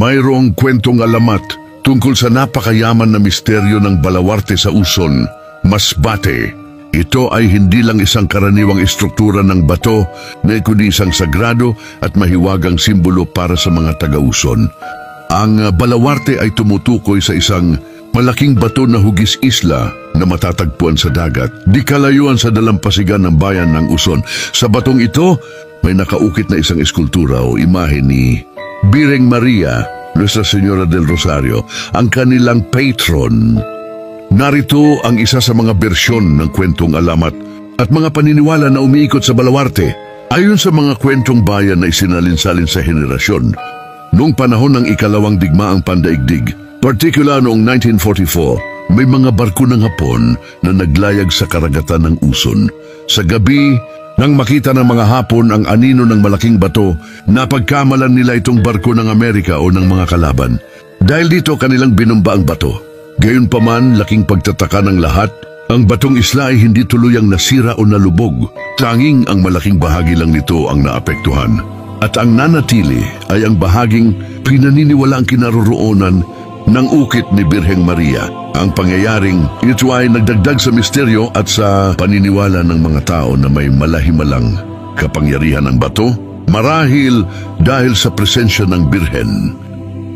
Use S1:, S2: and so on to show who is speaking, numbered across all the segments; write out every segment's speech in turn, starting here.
S1: Mayroong kwentong alamat tungkol sa napakayaman na misteryo ng Balawarte sa Uson, Masbate. Ito ay hindi lang isang karaniwang istruktura ng bato na kundi isang sagrado at mahiwagang simbolo para sa mga taga-Uson. Ang Balawarte ay tumutukoy sa isang malaking bato na hugis isla na matatagpuan sa dagat, di kalayuan sa dalampasigan ng bayan ng Uson. Sa batong ito, may nakaukit na isang eskultura o imahe ni Birheng Maria, Nuestra Señora del Rosario, ang kanilang patron. Narito ang isa sa mga bersyon ng kwentong alamat at mga paniniwala na umiikot sa Balawarte. Ayon sa mga kwentong bayan na isinalinsalin sa henerasyon, noong panahon ng ikalawang digmaang pandaigdig, partikular noong 1944, may mga barko ng Hapon na naglayag sa karagatan ng Uson. Sa gabi, nang makita ng mga Hapon ang anino ng malaking bato, napagkamalan nila itong barko ng Amerika o ng mga kalaban. Dahil dito kanilang binomba ang bato. Gayunpaman, laking pagtataka ng lahat, ang batong isla ay hindi tuluyang nasira o nalubog. Tanging ang malaking bahagi lang nito ang naapektuhan. At ang nanatili ay ang bahaging pinaniniwala ang kinaroroonan ng ukit ni Birheng Maria. Ang pangyayaring ito ay nagdagdag sa misteryo at sa paniniwala ng mga tao na may malahimalang kapangyarihan ng bato, marahil dahil sa presensya ng Birhen.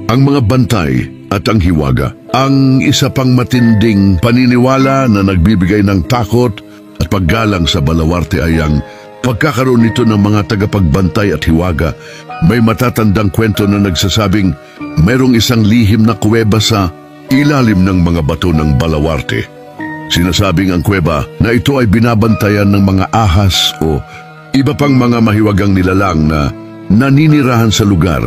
S1: Ang mga bantay at ang hiwaga, ang isa pang matinding paniniwala na nagbibigay ng takot at paggalang sa Balawarte ay ang pagkakaroon nito ng mga tagapagbantay at hiwaga. May matatandang kwento na nagsasabing mayroong isang lihim na kuweba sa ilalim ng mga bato ng Balawarte. Sinasabing ang kuweba na ito ay binabantayan ng mga ahas o iba pang mga mahiwagang nilalang na naninirahan sa lugar.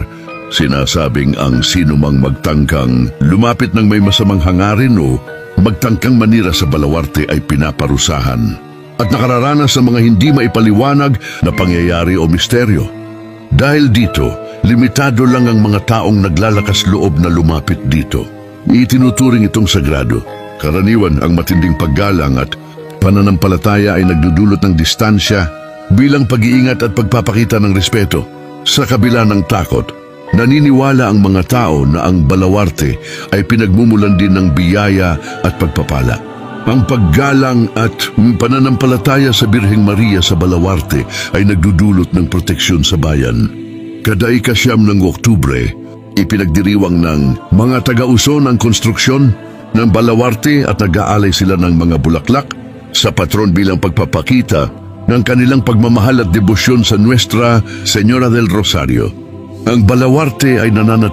S1: Sinasabing ang sinumang magtangkang lumapit ng may masamang hangarin o magtangkang manira sa Balawarte ay pinaparusahan at nakararanas ng mga hindi maipaliwanag na pangyayari o misteryo. Dahil dito, limitado lang ang mga taong naglalakas loob na lumapit dito. Itinuturing itong sagrado. Karaniwan ang matinding paggalang at pananampalataya ay nagdudulot ng distansya bilang pag-iingat at pagpapakita ng respeto. Sa kabila ng takot, naniniwala ang mga tao na ang Balawarte ay pinagmumulan din ng biyaya at pagpapala. Ang paggalang at pananampalataya sa Birheng Maria sa Balawarte ay nagdudulot ng proteksyon sa bayan. Kada ika-9 ng Oktubre, ipinagdiriwang ng mga taga-Uson ang konstruksyon ng Balawarte at nag-aalay sila ng mga bulaklak sa patron bilang pagpapakita ng kanilang pagmamahal at debosyon sa Nuestra Señora del Rosario. Ang Balawarte ay nananatili